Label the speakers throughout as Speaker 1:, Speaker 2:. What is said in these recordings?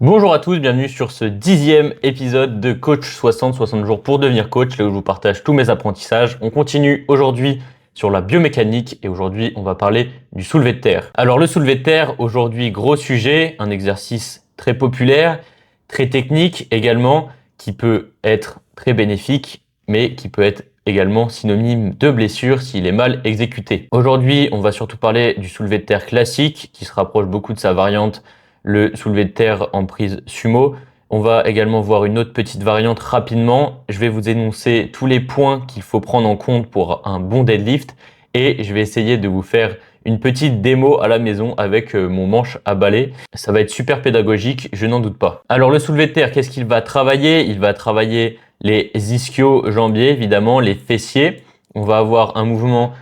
Speaker 1: Bonjour à tous, bienvenue sur ce 10e épisode de Coach 60 jours pour devenir coach, là où je vous partage tous mes apprentissages. On continue aujourd'hui sur la biomécanique et aujourd'hui on va parler du soulevé de terre. Alors le soulevé de terre, aujourd'hui gros sujet, un exercice très populaire, très technique également, qui peut être très bénéfique, mais qui peut être également synonyme de blessure s'il est mal exécuté. Aujourd'hui, on va surtout parler du soulevé de terre classique, qui se rapproche beaucoup de sa variante le soulevé de terre en prise sumo. On va également voir une autre petite variante rapidement. Je vais vous énoncer tous les points qu'il faut prendre en compte pour un bon deadlift et je vais essayer de vous faire une petite démo à la maison avec mon manche à balai. Ça va être super pédagogique, je n'en doute pas. Alors le soulevé de terre, qu'est-ce qu'il va travailler? Il va travailler les ischio-jambiers, évidemment, les fessiers. On va avoir un mouvement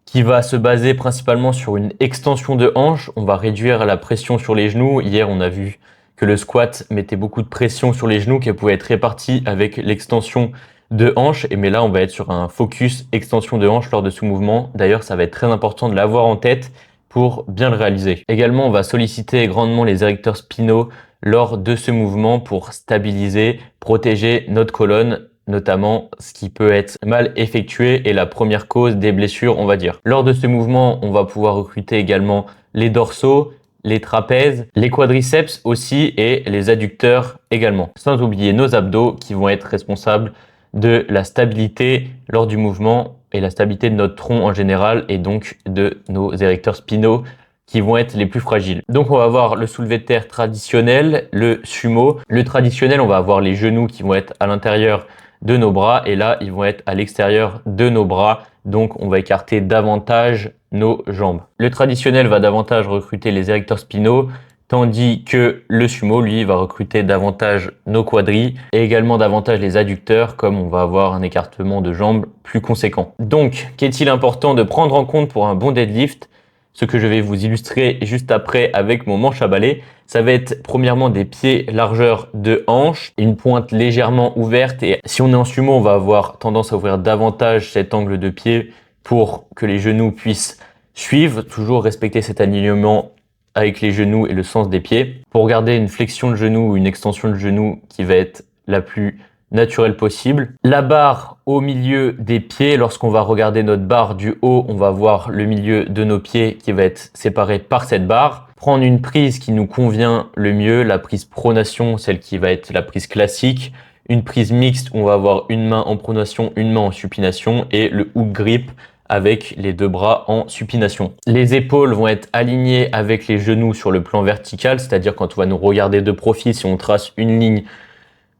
Speaker 1: qui va se baser principalement sur une extension de hanche. On va réduire la pression sur les genoux. Hier, on a vu que le squat mettait beaucoup de pression sur les genoux qui pouvait être répartie avec l'extension de hanche. Mais là, on va être sur un focus extension de hanche lors de ce mouvement. D'ailleurs, ça va être très important de l'avoir en tête pour bien le réaliser. Également, on va solliciter grandement les érecteurs spinaux lors de ce mouvement pour stabiliser, protéger notre colonne, notamment ce qui peut être mal effectué et la première cause des blessures, on va dire. Lors de ce mouvement, on va pouvoir recruter également les dorsaux, les trapèzes, les quadriceps aussi et les adducteurs également. Sans oublier nos abdos qui vont être responsables de la stabilité lors du mouvement et la stabilité de notre tronc en général et donc de nos érecteurs spinaux qui vont être les plus fragiles. Donc on va avoir le soulevé de terre traditionnel, le sumo. Le traditionnel, on va avoir les genoux qui vont être à l'intérieur de nos bras et là ils vont être à l'extérieur de nos bras, donc on va écarter davantage nos jambes. Le traditionnel va davantage recruter les érecteurs spinaux, tandis que le sumo lui va recruter davantage nos quadris et également davantage les adducteurs, comme on va avoir un écartement de jambes plus conséquent. Donc qu'est-il important de prendre en compte pour un bon deadlift? Ce que je vais vous illustrer juste après avec mon manche à balai, ça va être premièrement des pieds largeur de hanche, une pointe légèrement ouverte et si on est en sumo, on va avoir tendance à ouvrir davantage cet angle de pied pour que les genoux puissent suivre, toujours respecter cet alignement avec les genoux et le sens des pieds pour garder une flexion de genou ou une extension de genou qui va être la plus naturel possible. La barre au milieu des pieds, lorsqu'on va regarder notre barre du haut, on va voir le milieu de nos pieds qui va être séparé par cette barre. Prendre une prise qui nous convient le mieux, la prise pronation, celle qui va être la prise classique. Une prise mixte où on va avoir une main en pronation, une main en supination et le hook grip avec les deux bras en supination. Les épaules vont être alignées avec les genoux sur le plan vertical, c'est-à-dire quand on va nous regarder de profil, si on trace une ligne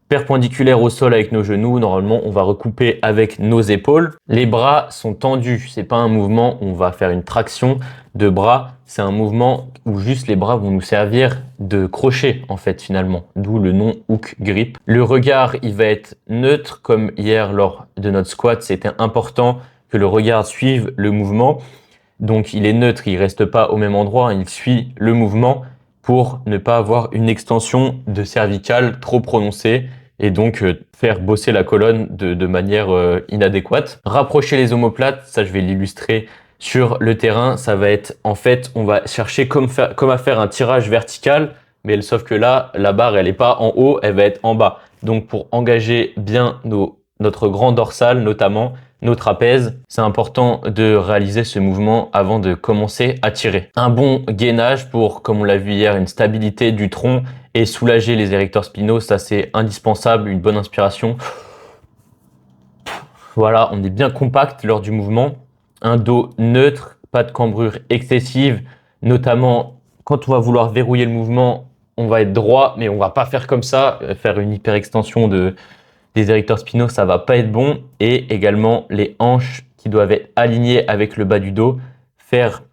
Speaker 1: perpendiculaire au sol avec nos genoux, normalement on va recouper avec nos épaules. Les bras sont tendus, c'est pas un mouvement où on va faire une traction de bras, c'est un mouvement où juste les bras vont nous servir de crochet en fait finalement, d'où le nom hook grip. Le regard il va être neutre comme hier lors de notre squat, c'était important que le regard suive le mouvement. Donc il est neutre, il reste pas au même endroit, il suit le mouvement pour ne pas avoir une extension de cervicale trop prononcée et donc faire bosser la colonne de manière inadéquate. Rapprocher les omoplates, ça je vais l'illustrer sur le terrain, ça va être en fait on va chercher comme à faire un tirage vertical, mais sauf que là la barre elle est pas en haut, elle va être en bas. Donc pour engager bien notre grand dorsal notamment, nos trapèzes, c'est important de réaliser ce mouvement avant de commencer à tirer. Un bon gainage pour, comme on l'a vu hier, une stabilité du tronc et soulager les érecteurs spinaux, ça c'est indispensable, une bonne inspiration. Voilà, on est bien compact lors du mouvement. Un dos neutre, pas de cambrure excessive, notamment quand on va vouloir verrouiller le mouvement, on va être droit, mais on va pas faire comme ça, faire une hyperextension des érecteurs spinaux, ça va pas être bon. Et également les hanches qui doivent être alignées avec le bas du dos. Faire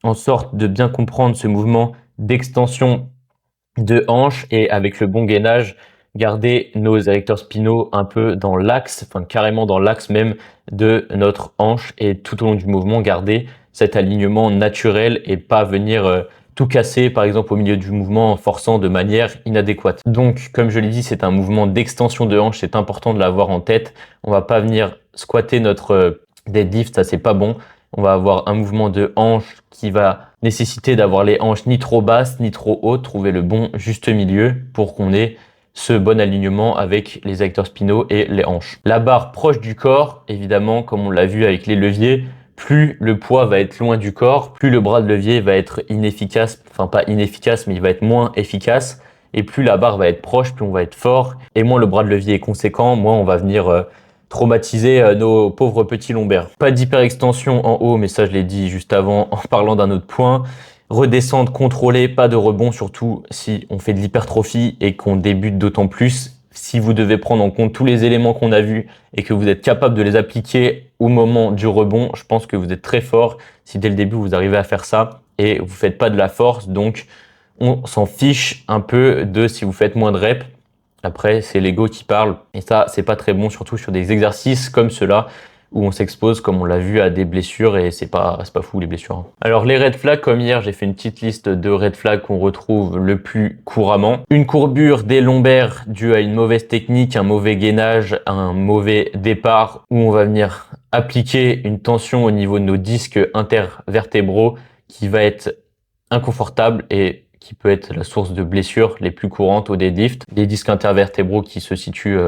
Speaker 1: en sorte de bien comprendre ce mouvement d'extension de hanches et avec le bon gainage, garder nos érecteurs spinaux un peu dans l'axe, enfin carrément dans l'axe même de notre hanche et tout au long du mouvement, garder cet alignement naturel et pas venir tout casser par exemple au milieu du mouvement en forçant de manière inadéquate. Donc comme je l'ai dit, c'est un mouvement d'extension de hanche, c'est important de l'avoir en tête. On va pas venir squatter notre deadlift, ça c'est pas bon. On va avoir un mouvement de hanche qui va nécessité d'avoir les hanches ni trop basses ni trop hautes, trouver le bon juste milieu pour qu'on ait ce bon alignement avec les adducteurs spinaux et les hanches. La barre proche du corps, évidemment, comme on l'a vu avec les leviers, plus le poids va être loin du corps, plus le bras de levier va être inefficace, enfin pas inefficace, mais il va être moins efficace. Et plus la barre va être proche, plus on va être fort. Et moins le bras de levier est conséquent, moins on va venir traumatiser nos pauvres petits lombaires. Pas d'hyperextension en haut, mais ça je l'ai dit juste avant en parlant d'un autre point. Redescendre, contrôler, pas de rebond, surtout si on fait de l'hypertrophie et qu'on débute d'autant plus. Si vous devez prendre en compte tous les éléments qu'on a vus et que vous êtes capable de les appliquer au moment du rebond, je pense que vous êtes très fort si dès le début vous arrivez à faire ça et vous faites pas de la force. Donc on s'en fiche un peu de si vous faites moins de reps. Après, c'est l'ego qui parle et ça, c'est pas très bon, surtout sur des exercices comme ceux-là où on s'expose, comme on l'a vu, à des blessures et c'est pas fou les blessures. Alors les red flags, comme hier, j'ai fait une petite liste de red flags qu'on retrouve le plus couramment. Une courbure des lombaires due à une mauvaise technique, un mauvais gainage, un mauvais départ où on va venir appliquer une tension au niveau de nos disques intervertébraux qui va être inconfortable et qui peut être la source de blessures les plus courantes au deadlift. Les disques intervertébraux qui se situent,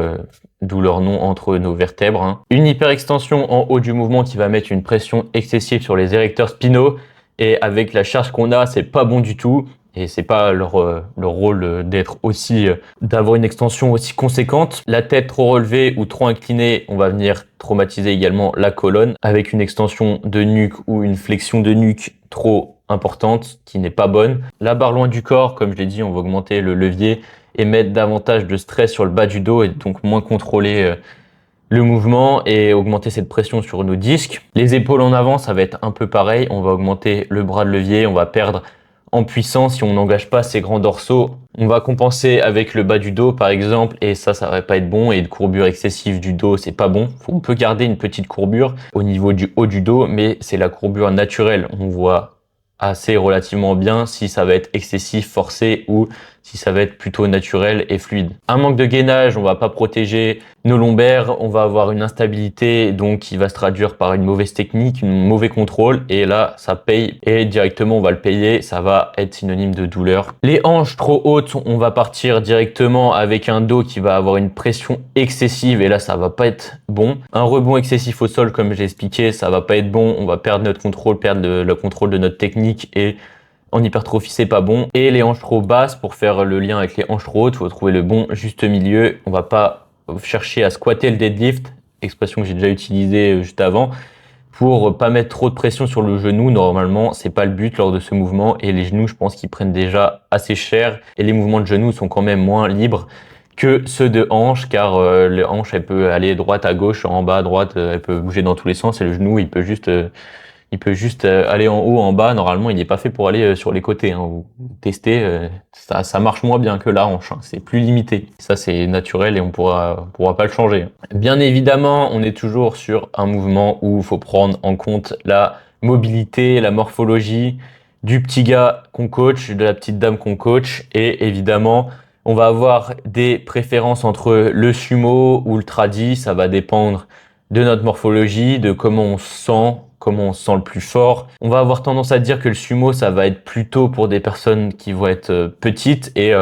Speaker 1: d'où leur nom, entre nos vertèbres. Une hyperextension en haut du mouvement qui va mettre une pression excessive sur les érecteurs spinaux. Et avec la charge qu'on a, c'est pas bon du tout. Et c'est pas leur rôle d'être aussi, d'avoir une extension aussi conséquente. La tête trop relevée ou trop inclinée, on va venir traumatiser également la colonne avec une extension de nuque ou une flexion de nuque trop importante qui n'est pas bonne. La barre loin du corps, comme je l'ai dit, on va augmenter le levier et mettre davantage de stress sur le bas du dos et donc moins contrôler le mouvement et augmenter cette pression sur nos disques. Les épaules en avant, ça va être un peu pareil. On va augmenter le bras de levier, on va perdre en puissance si on n'engage pas ces grands dorsaux. On va compenser avec le bas du dos par exemple et ça va pas être bon. Et une courbure excessive du dos, c'est pas bon. On peut garder une petite courbure au niveau du haut du dos, mais c'est la courbure naturelle. On voit assez relativement bien si ça va être excessif, forcé ou si ça va être plutôt naturel et fluide. Un manque de gainage, on va pas protéger nos lombaires, on va avoir une instabilité donc qui va se traduire par une mauvaise technique, un mauvais contrôle et là ça paye et directement on va le payer, ça va être synonyme de douleur. Les hanches trop hautes, on va partir directement avec un dos qui va avoir une pression excessive et là ça va pas être bon. Un rebond excessif au sol comme j'ai expliqué, ça va pas être bon, on va perdre notre contrôle, perdre le contrôle de notre technique et en hypertrophie, c'est pas bon. Et les hanches trop basses, pour faire le lien avec les hanches trop hautes, il faut trouver le bon juste milieu. On va pas chercher à squatter le deadlift, expression que j'ai déjà utilisée juste avant, pour pas mettre trop de pression sur le genou. Normalement, c'est pas le but lors de ce mouvement. Et les genoux, je pense qu'ils prennent déjà assez cher. Et les mouvements de genoux sont quand même moins libres que ceux de hanches, car les hanches, elle peut aller droite à gauche, en bas à droite, elle peut bouger dans tous les sens. Et le genou, il peut juste aller en haut, en bas. Normalement, il n'est pas fait pour aller sur les côtés. Vous testez, ça marche moins bien que la hanche. C'est plus limité. Ça, c'est naturel et on pourra pas le changer. Bien évidemment, on est toujours sur un mouvement où il faut prendre en compte la mobilité, la morphologie du petit gars qu'on coach, de la petite dame qu'on coach. Et évidemment, on va avoir des préférences entre le sumo ou le tradi. Ça va dépendre de notre morphologie, de comment on se sent, comment on se sent le plus fort. On va avoir tendance à dire que le sumo, ça va être plutôt pour des personnes qui vont être petites et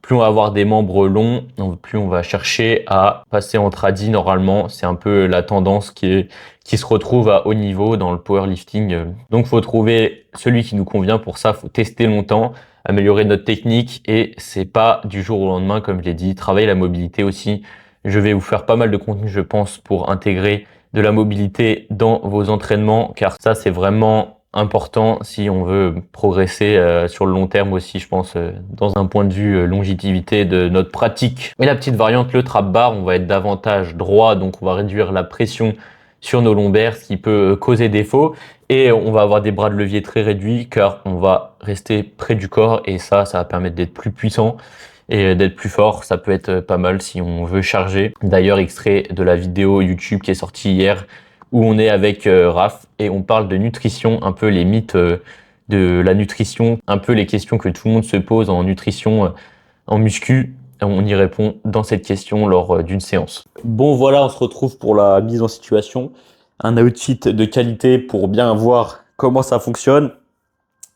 Speaker 1: plus on va avoir des membres longs, plus on va chercher à passer en tradi normalement. C'est un peu la tendance qui se retrouve à haut niveau dans le powerlifting. Donc, faut trouver celui qui nous convient. Pour ça, faut tester longtemps, améliorer notre technique et c'est pas du jour au lendemain, comme je l'ai dit. Travailler la mobilité aussi. Je vais vous faire pas mal de contenu, je pense, pour intégrer de la mobilité dans vos entraînements, car ça, c'est vraiment important si on veut progresser sur le long terme aussi, je pense, dans un point de vue longévité de notre pratique. Et la petite variante, le trap bar, on va être davantage droit, donc on va réduire la pression sur nos lombaires, ce qui peut causer défaut. Et on va avoir des bras de levier très réduits, car on va rester près du corps, et ça va permettre d'être plus puissant et d'être plus fort. Ça peut être pas mal si on veut charger. D'ailleurs, extrait de la vidéo YouTube qui est sortie hier où on est avec Raph et on parle de nutrition, un peu les mythes de la nutrition, un peu les questions que tout le monde se pose en nutrition, en muscu. On y répond dans cette question lors d'une séance. Bon voilà, on se retrouve pour la mise en situation. Un outfit de qualité pour bien voir comment ça fonctionne.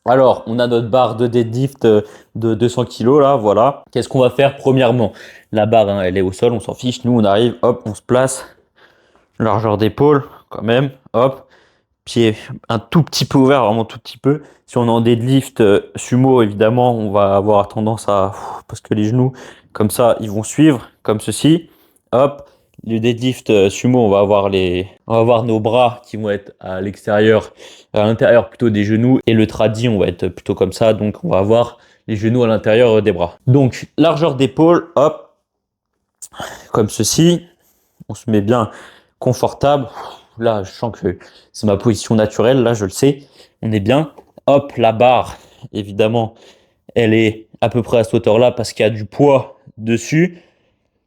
Speaker 1: Alors, on a notre barre de deadlift de 200 kg là, voilà. Qu'est-ce qu'on va faire? Premièrement, la barre, hein, elle est au sol, on s'en fiche. Nous, on arrive, hop, on se place, largeur d'épaule quand même, hop, pied un tout petit peu ouvert, vraiment tout petit peu. Si on est en deadlift sumo, évidemment, on va avoir tendance à... Parce que les genoux, comme ça, ils vont suivre, comme ceci. Hop, le deadlift sumo, on va avoir nos bras qui vont être à l'extérieur, à l'intérieur plutôt des genoux. Et le tradi, on va être plutôt comme ça. Donc, on va avoir les genoux à l'intérieur des bras. Donc, largeur d'épaule, hop, comme ceci. On se met bien confortable. Là, je sens que c'est ma position naturelle. Là, je le sais. On est bien. Hop, la barre, évidemment, elle est à peu près à cette hauteur-là parce qu'il y a du poids dessus.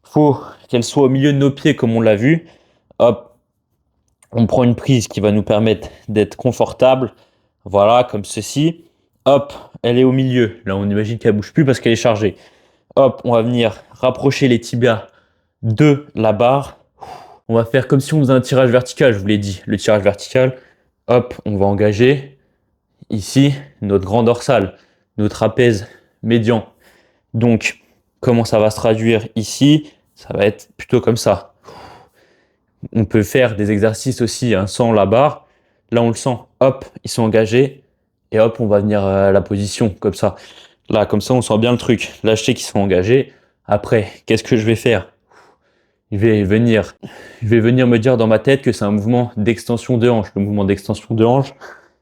Speaker 1: Faut qu'elle soit au milieu de nos pieds comme on l'a vu. Hop, on prend une prise qui va nous permettre d'être confortable. Voilà, comme ceci. Hop, elle est au milieu. Là, on imagine qu'elle bouge plus parce qu'elle est chargée. Hop, on va venir rapprocher les tibias de la barre. On va faire comme si on faisait un tirage vertical, je vous l'ai dit. Le tirage vertical, hop, on va engager ici notre grand dorsal, notre trapèze médian. Donc, comment ça va se traduire ici? Ça va être plutôt comme ça. On peut faire des exercices aussi hein, sans la barre. Là, on le sent, hop, ils sont engagés. Et hop, on va venir à la position, comme ça. Là, comme ça, on sent bien le truc. Là, je sais qu'ils sont engagés. Après, qu'est-ce que je vais faire? Je vais venir me dire dans ma tête que c'est un mouvement d'extension de hanche. Le mouvement d'extension de hanche,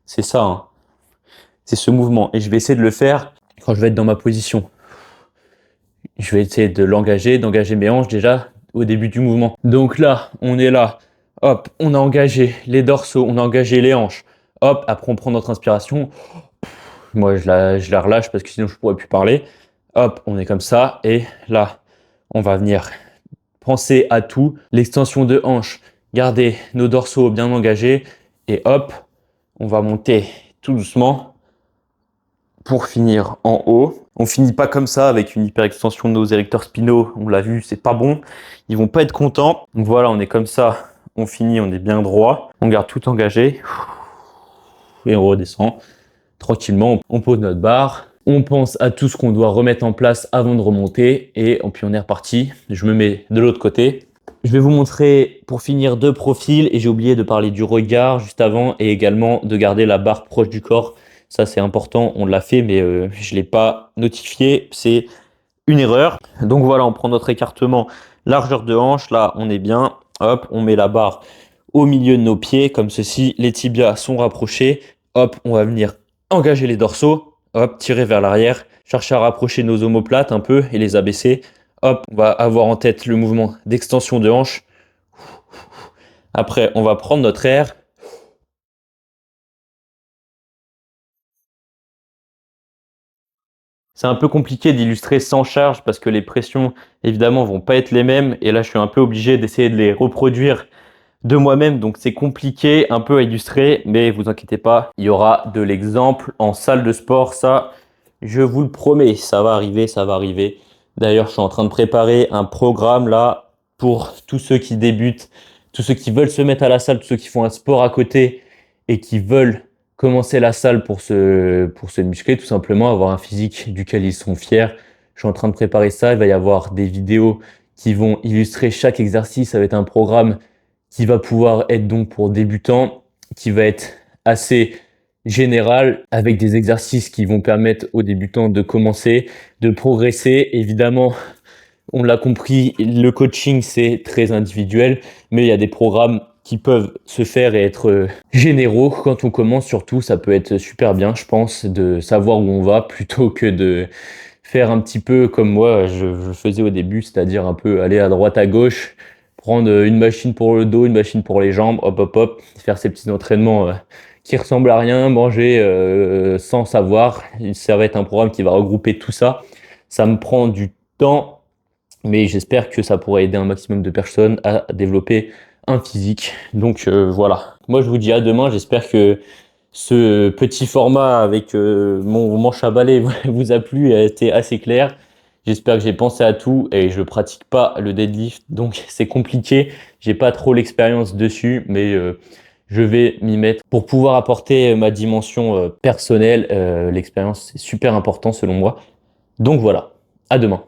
Speaker 1: c'est ça. Hein. C'est ce mouvement. Et je vais essayer de le faire quand je vais être dans ma position. Je vais essayer de l'engager, d'engager mes hanches déjà au début du mouvement. Donc là, on est là. Hop, on a engagé les dorsaux, on a engagé les hanches. Hop, après on prend notre inspiration. Moi, je la relâche parce que sinon je pourrais plus parler. Hop, on est comme ça. Et là, on va venir penser à tout. L'extension de hanche. Garder nos dorsaux bien engagés. Et hop, on va monter tout doucement pour finir en haut. On finit pas comme ça avec une hyperextension de nos érecteurs spinaux. On l'a vu, c'est pas bon. Ils vont pas être contents. Donc voilà, on est comme ça. On finit, on est bien droit. On garde tout engagé. Et on redescend tranquillement. On pose notre barre. On pense à tout ce qu'on doit remettre en place avant de remonter. Et puis on est reparti. Je me mets de l'autre côté. Je vais vous montrer pour finir deux profils. Et j'ai oublié de parler du regard juste avant. Et également de garder la barre proche du corps. Ça, c'est important, on l'a fait, mais je ne l'ai pas notifié. C'est une erreur. Donc voilà, on prend notre écartement, largeur de hanche. Là, on est bien. Hop, on met la barre au milieu de nos pieds, comme ceci. Les tibias sont rapprochés. Hop, on va venir engager les dorsaux. Hop, tirer vers l'arrière. Chercher à rapprocher nos omoplates un peu et les abaisser. Hop, on va avoir en tête le mouvement d'extension de hanche. Après, on va prendre notre air. C'est un peu compliqué d'illustrer sans charge parce que les pressions, évidemment, vont pas être les mêmes. Et là, je suis un peu obligé d'essayer de les reproduire de moi-même. Donc, c'est compliqué un peu à illustrer, mais vous inquiétez pas, il y aura de l'exemple en salle de sport. Ça, je vous le promets, ça va arriver, ça va arriver. D'ailleurs, je suis en train de préparer un programme là pour tous ceux qui débutent, tous ceux qui veulent se mettre à la salle, tous ceux qui font un sport à côté et qui veulent commencer la salle pour se muscler, tout simplement, avoir un physique duquel ils sont fiers. Je suis en train de préparer ça. Il va y avoir des vidéos qui vont illustrer chaque exercice. Ça va être un programme qui va pouvoir être donc pour débutants, qui va être assez général, avec des exercices qui vont permettre aux débutants de commencer, de progresser. Évidemment, on l'a compris, le coaching, c'est très individuel, mais il y a des programmes qui peuvent se faire et être généraux. Quand on commence, surtout, ça peut être super bien, je pense, de savoir où on va plutôt que de faire un petit peu comme moi, je faisais au début, c'est-à-dire un peu aller à droite, à gauche, prendre une machine pour le dos, une machine pour les jambes, hop, hop, hop, faire ces petits entraînements qui ressemblent à rien, manger sans savoir. Ça va être un programme qui va regrouper tout ça. Ça me prend du temps, mais j'espère que ça pourra aider un maximum de personnes à développer un physique. Donc voilà. Moi, je vous dis à demain. J'espère que ce petit format avec mon manche à balai vous a plu et a été assez clair. J'espère que j'ai pensé à tout et je pratique pas le deadlift, donc c'est compliqué. J'ai pas trop l'expérience dessus, mais je vais m'y mettre pour pouvoir apporter ma dimension personnelle. L'expérience, c'est super important selon moi. Donc voilà, à demain.